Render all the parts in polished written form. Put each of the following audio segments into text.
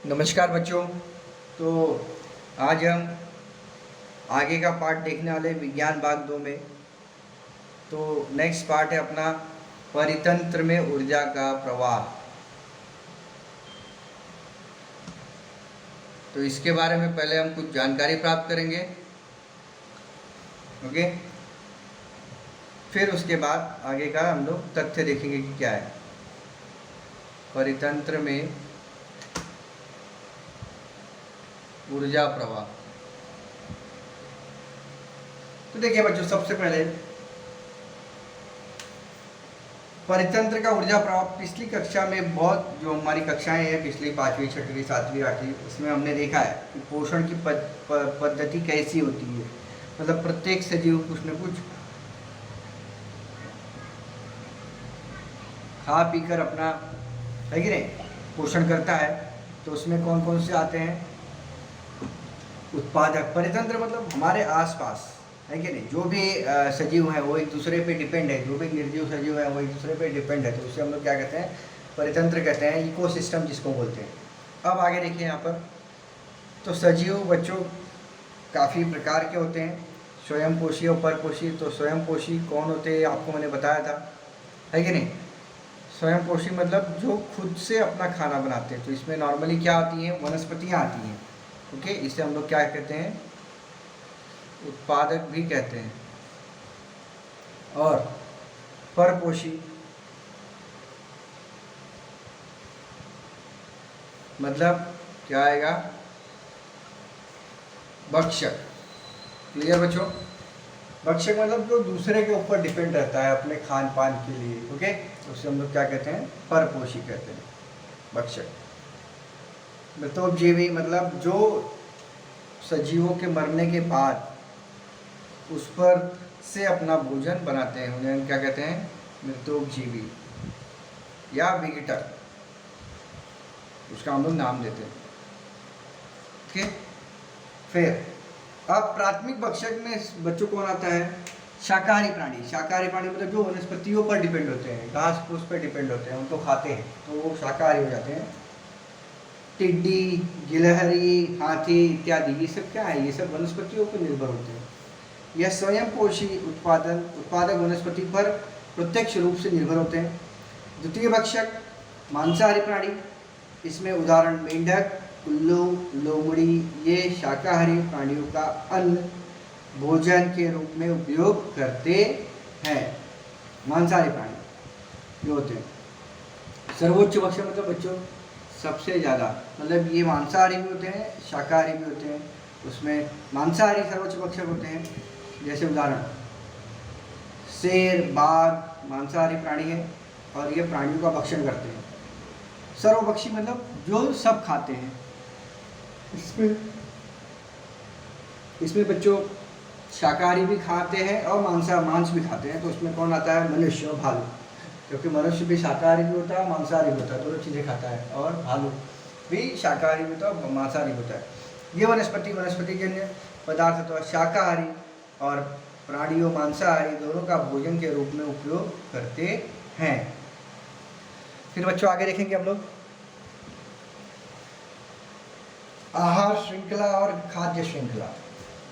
नमस्कार बच्चों। तो आज हम आगे का पार्ट देखने वाले विज्ञान भाग 2 में। तो नेक्स्ट पार्ट है अपना परितंत्र में ऊर्जा का प्रवाह। तो इसके बारे में पहले हम कुछ जानकारी प्राप्त करेंगे, ओके। फिर उसके बाद आगे का हम लोग तथ्य देखेंगे कि क्या है परितंत्र में ऊर्जा प्रवाह। तो देखिए बच्चों, सबसे पहले परितंत्र का ऊर्जा प्रवाह पिछली कक्षा में बहुत जो हमारी कक्षाएं हैं, पिछली 5वीं 6वीं 7वीं 8वीं, उसमें हमने देखा है कि पोषण की पद्धति कैसी होती है। मतलब प्रत्येक सजीव कुछ न कुछ खा पीकर अपना, है कि नहीं, पोषण करता है। तो उसमें कौन कौन से आते हैं? उत्पादक। परितंत्र मतलब हमारे आसपास, है कि नहीं, जो भी सजीव हैं वो एक दूसरे पे डिपेंड है। जो भी निर्जीव सजीव है वो एक दूसरे पे डिपेंड है। तो उसे हम लोग क्या कहते हैं? परितंत्र कहते हैं, इकोसिस्टम जिसको बोलते हैं। अब आगे देखिए यहाँ पर, तो सजीव बच्चों काफ़ी प्रकार के होते हैं, स्वयंपोषी और परपोषी। तो स्वयंपोषी कौन होते हैं आपको मैंने बताया था, है कि नहीं। स्वयंपोषी मतलब जो खुद से अपना खाना बनाते हैं। तो इसमें नॉर्मली क्या आती हैं? वनस्पतियाँ आती हैं, ओके। इसे हम लोग क्या कहते हैं? उत्पादक भी कहते हैं। और परपोषी मतलब क्या आएगा? भक्षक। क्लियर बच्चों? भक्षक मतलब जो दूसरे के ऊपर डिपेंड रहता है अपने खान पान के लिए, ओके। उसे हम लोग क्या कहते हैं? परपोषी कहते हैं, भक्षक। मृतोपजीवी मतलब जो सजीवों के मरने के बाद उस पर से अपना भोजन बनाते हैं, उन्हें क्या कहते हैं? मृतोपजीवी या विघटक, उसका हम लोग नाम देते हैं, ठीक है। फिर अब प्राथमिक भक्षक में बच्चों कौन आता है? शाकाहारी प्राणी। शाकाहारी प्राणी मतलब जो वनस्पतियों पर डिपेंड होते हैं, घास फूस पर डिपेंड होते हैं, उनको खाते हैं, तो वो शाकाहारी हो जाते हैं। टिड्डी, गिलहरी, हाथी इत्यादि, ये सब क्या है? ये सब वनस्पतियों पर निर्भर होते हैं। यह स्वयंपोषी उत्पादक वनस्पति पर प्रत्यक्ष रूप से निर्भर होते हैं। द्वितीय भक्षक मांसाहारी प्राणी, इसमें उदाहरण मेंढक, उल्लू, लोमड़ी, ये शाकाहारी प्राणियों का अन्न भोजन के रूप में उपयोग करते हैं। मांसाहारी प्राणी जो होते हैं। सर्वोच्च भक्षक मतलब बच्चों सबसे ज़्यादा, मतलब ये मांसाहारी भी होते हैं, शाकाहारी भी होते हैं। उसमें मांसाहारी सर्वोच्च भक्षक होते हैं, जैसे उदाहरण शेर, बाघ मांसाहारी प्राणी है और ये प्राणियों का भक्षण करते हैं। सर्वभक्षी मतलब जो सब खाते हैं। इसमें बच्चों शाकाहारी भी खाते हैं और मांस भी खाते हैं। तो उसमें कौन आता है? मनुष्य और भालू, क्योंकि मनुष्य भी शाकाहारी भी होता है, मांसाहारी भी होता है, दोनों चीज़ें खाता है। और भालू भी शाकाहारी भी होता है और मांसाहारी होता है। ये वनस्पति के अन्य पदार्थ तो शाकाहारी और प्राणियों मांसाहारी दोनों का भोजन के रूप में उपयोग करते हैं। फिर बच्चों आगे देखेंगे हम लोग आहार श्रृंखला और खाद्य श्रृंखला।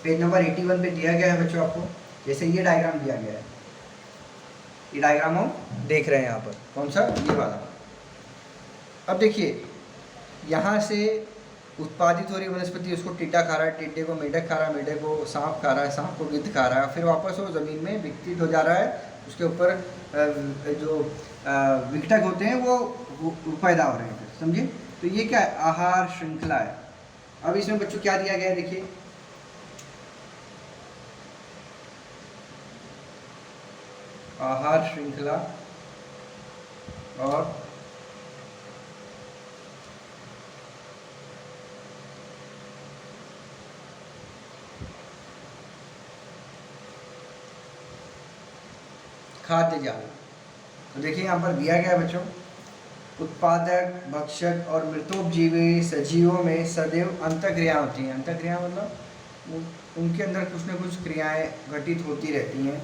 पेज नंबर 81 पे दिया गया है बच्चों आपको। जैसे ये डायग्राम दिया गया है, ये डायग्राम हम देख रहे हैं यहाँ पर। कौन सा? ये वाला। अब देखिए, यहाँ से उत्पादित हो रही वनस्पति, उसको टिड्डा खा रहा है, टिड्डे को मेंढक खा रहा है, मेंढक को सांप खा रहा है, सांप को गिद्ध खा रहा है। फिर वापस वो ज़मीन में विकसित हो जा रहा है, उसके ऊपर जो विघटक होते हैं वो पैदा हो रहे हैं, समझे। तो ये क्या है? आहार श्रृंखला है। अब इसमें बच्चों क्या दिया गया है? देखिए, आहार श्रृंखला और खाद्य जाल। तो देखिए यहाँ पर दिया गया है बच्चों, उत्पादक, भक्षक और मृतोपजीवी सजीवों में सदैव अंतःक्रिया होती हैं। अंतःक्रिया मतलब उनके अंदर कुछ न कुछ क्रियाएं घटित होती रहती हैं।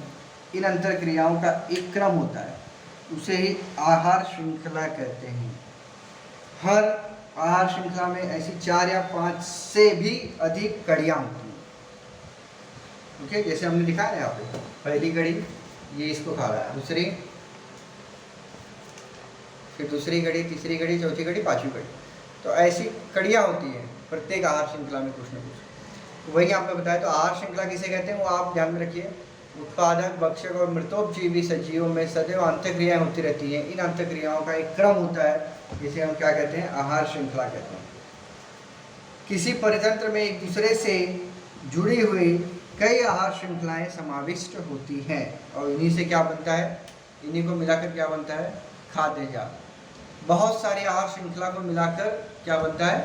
इन अंतःक्रियाओं का एक क्रम होता है, उसे ही आहार श्रृंखला कहते हैं। हर आहार श्रृंखला में ऐसी 4 या 5 से भी अधिक कड़ियाँ होती हैं। ओके, जैसे हमने लिखा है यहाँ पे, पहली कड़ी ये इसको खा रहा है, दूसरी, फिर दूसरी कड़ी, तीसरी कड़ी, चौथी कड़ी, पांचवी कड़ी। तो ऐसी कड़ियाँ होती हैं प्रत्येक आहार श्रृंखला में कुछ न कुछ। वही यहाँ पे बताया। तो आहार श्रृंखला किसे कहते हैं वो आप ध्यान में रखिए। उत्पादक, भक्षक और मृतोपजीवी सजीवों में सदैव अंतःक्रियाएं होती रहती हैं। इन अंतःक्रियाओं का एक क्रम होता है, जिसे हम क्या कहते हैं, आहार श्रृंखला कहते हैं। किसी परितंत्र में एक दूसरे से जुड़ी हुई कई आहार श्रृंखलाएं समाविष्ट होती हैं, और इन्हीं से क्या बनता है, इन्हीं को मिलाकर क्या बनता है, खाद्य जाल। बहुत सारी आहार श्रृंखला को मिलाकर क्या बनता है,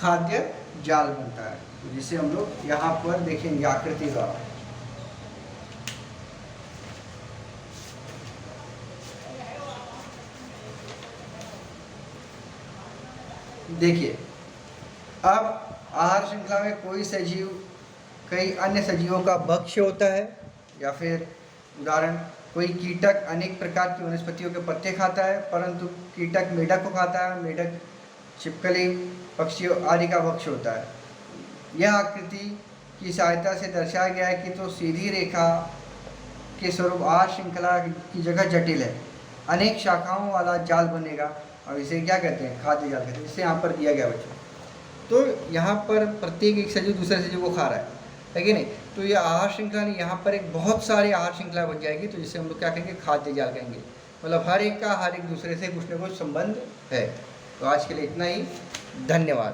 खाद्य जाल बनता है, जिसे हम लोग यहाँ पर देखेंगे आकृति द्वारा। देखिए, अब आहार श्रृंखला में कोई सजीव कई अन्य सजीवों का भक्ष्य होता है, या फिर उदाहरण, कोई कीटक अनेक प्रकार की वनस्पतियों के पत्ते खाता है, परंतु कीटक मेढक को खाता है, मेढक छिपकली, पक्षियों आदि का भक्ष्य होता है। यह आकृति की सहायता से दर्शाया गया है कि तो सीधी रेखा के स्वरूप आहार श्रृंखला की जगह जटिल है, अनेक शाखाओं वाला जाल बनेगा, और इसे क्या कहते हैं, खाद्य जाल कहते हैं। इसे यहाँ पर दिया गया बच्चों। तो यहाँ पर प्रत्येक एक सजीव दूसरे सजीव को खा रहा है कि नहीं। तो ये आहार श्रृंखला नहीं, यहाँ पर एक बहुत सारी आहार श्रृंखला बन जाएगी, तो जिसे हम लोग क्या कहेंगे, खाद्य जाल कहेंगे। मतलब हर एक का हर एक दूसरे से कुछ न कुछ संबंध है। तो आज के लिए इतना ही, धन्यवाद।